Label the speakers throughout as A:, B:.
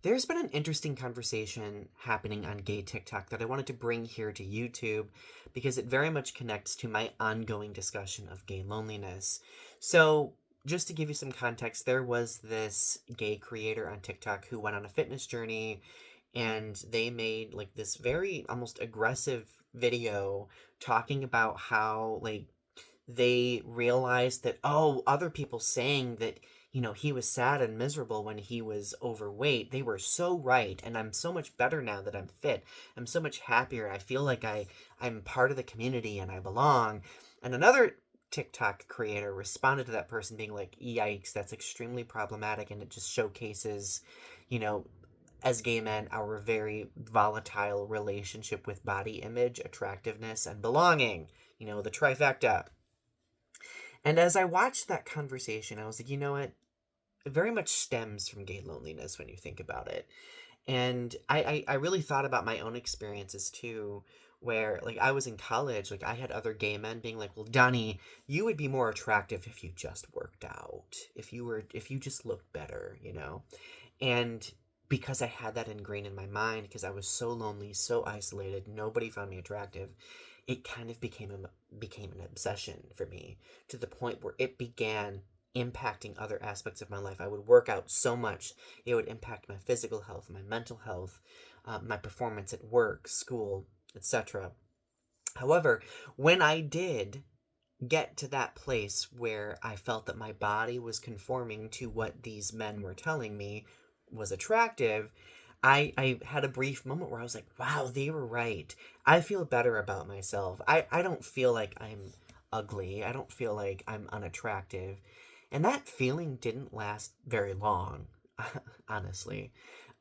A: There's been an interesting conversation happening on gay TikTok that I wanted to bring here to YouTube because it very much connects to my ongoing discussion of gay loneliness. So, just to give you some context, there was this gay creator on TikTok who went on a fitness journey and they made like this very almost aggressive video talking about how they realized that, oh, other people saying that, he was sad and miserable when he was overweight, they were so right. And I'm so much better now that I'm fit. I'm so much happier. I feel like I'm part of the community and I belong. And another TikTok creator responded to that person being like, yikes, that's extremely problematic. And it just showcases, you know, as gay men, our very volatile relationship with body image, attractiveness, and belonging. The trifecta. And as I watched that conversation, I was like, you know what? It very much stems from gay loneliness when you think about it. And I really thought about my own experiences too, where like I was in college, like I had other gay men being like, well, Donny, you would be more attractive if you just worked out, if you just looked better. And because I had that ingrained in my mind, because I was so lonely, so isolated, nobody found me attractive, it kind of became an obsession for me to the point where it began impacting other aspects of my life. I would work out so much, it would impact my physical health, my mental health, my performance at work, school, etc. However, when I did get to that place where I felt that my body was conforming to what these men were telling me was attractive, I had a brief moment where I was like, wow, they were right. I feel better about myself. I don't feel like I'm ugly. I don't feel like I'm unattractive. And that feeling didn't last very long, honestly,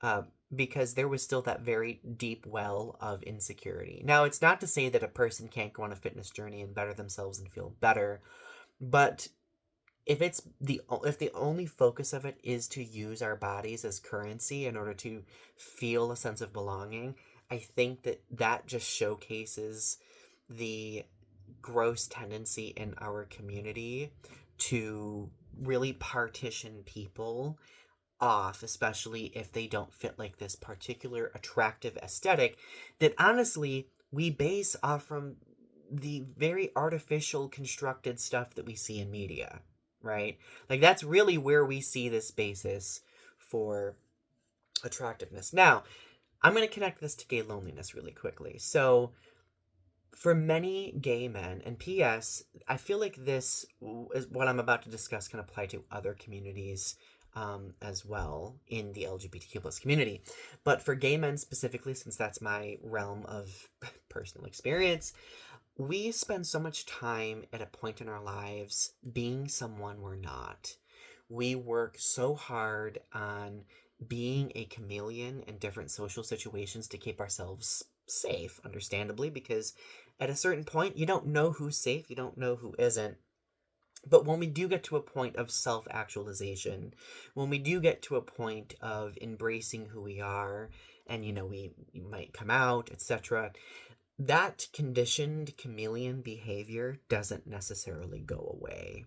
A: uh, because there was still that very deep well of insecurity. Now, it's not to say that a person can't go on a fitness journey and better themselves and feel better, but if the only focus of it is to use our bodies as currency in order to feel a sense of belonging, I think that that just showcases the gross tendency in our community to really partition people off, especially if they don't fit like this particular attractive aesthetic that honestly we base off from the very artificial constructed stuff that we see in media, right? Like that's really where we see this basis for attractiveness. Now, I'm going to connect this to gay loneliness really quickly. So, for many gay men, and P.S., I feel like this is what I'm about to discuss can apply to other communities as well in the LGBTQ plus community. But for gay men specifically, since that's my realm of personal experience, we spend so much time at a point in our lives being someone we're not. We work so hard on being a chameleon in different social situations to keep ourselves safe, understandably, because at a certain point, you don't know who's safe, you don't know who isn't. But when we do get to a point of self actualization, when we do get to a point of embracing who we are, and we might come out, etc., that conditioned chameleon behavior doesn't necessarily go away.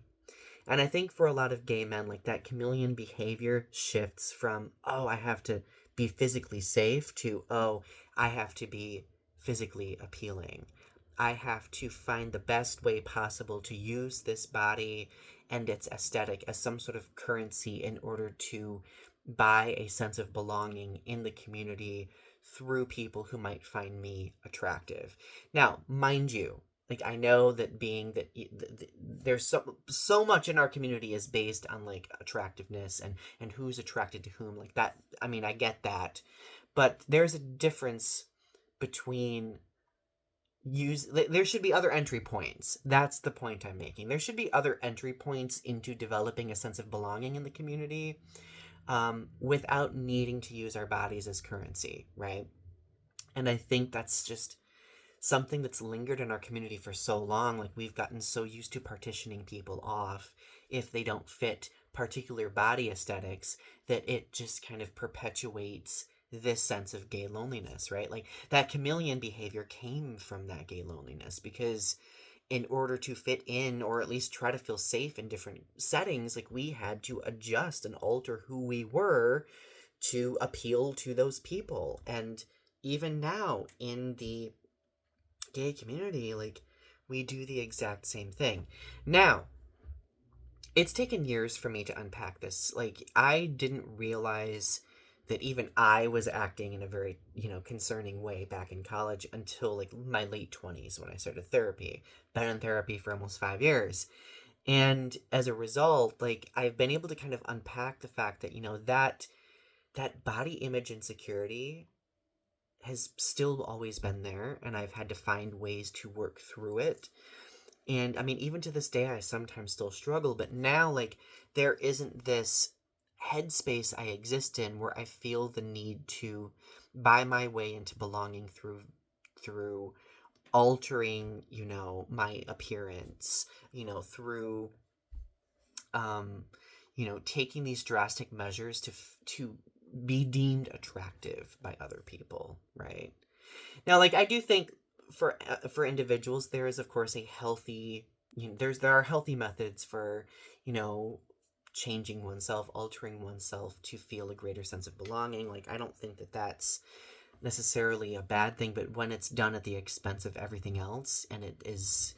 A: And I think for a lot of gay men, like that chameleon behavior shifts from, oh, I have to be physically safe to, oh, I have to be physically appealing. I have to find the best way possible to use this body and its aesthetic as some sort of currency in order to buy a sense of belonging in the community through people who might find me attractive. Now, mind you, like I know that being that there's so much in our community is based on like attractiveness and who's attracted to whom, like that. I mean, I get that, but there's a difference between there should be other entry points. That's the point I'm making. There should be other entry points into developing a sense of belonging in the community, without needing to use our bodies as currency, right? And I think that's just something that's lingered in our community for so long. Like we've gotten so used to partitioning people off if they don't fit particular body aesthetics that it just kind of perpetuates this sense of gay loneliness, right? Like that chameleon behavior came from that gay loneliness because in order to fit in or at least try to feel safe in different settings, like we had to adjust and alter who we were to appeal to those people. And even now in the gay community, like, we do the exact same thing. Now, it's taken years for me to unpack this. Like, I didn't realize that even I was acting in a very, concerning way back in college until like my late 20s when I started therapy. Been in therapy for almost 5 years. And as a result, like, I've been able to kind of unpack the fact that, that body image insecurity has still always been there, and I've had to find ways to work through it. And I mean, even to this day, I sometimes still struggle, but now, like, there isn't this headspace I exist in where I feel the need to buy my way into belonging through altering, my appearance, through taking these drastic measures to be deemed attractive by other people, right? Now, like, I do think for individuals, there is of course a healthy, there are healthy methods for, you know, changing oneself, altering oneself to feel a greater sense of belonging. Like, I don't think that that's necessarily a bad thing, but when it's done at the expense of everything else and it is,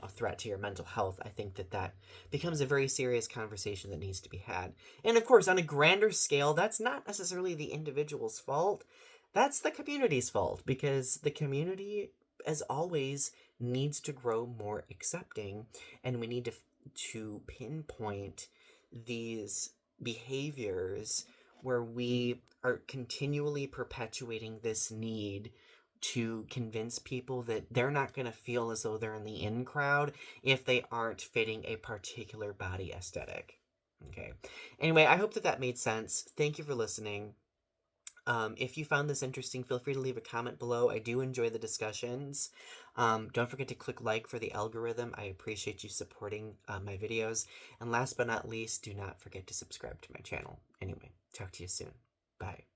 A: a threat to your mental health, I think that that becomes a very serious conversation that needs to be had. And of course, on a grander scale, that's not necessarily the individual's fault. That's the community's fault, because the community, as always, needs to grow more accepting, and we need to pinpoint these behaviors where we are continually perpetuating this need to convince people that they're not going to feel as though they're in the in crowd if they aren't fitting a particular body aesthetic. Okay. Anyway, I hope that that made sense. Thank you for listening. If you found this interesting, feel free to leave a comment below. I do enjoy the discussions. Don't forget to click like for the algorithm. I appreciate you supporting my videos. And last but not least, do not forget to subscribe to my channel. Anyway, talk to you soon. Bye.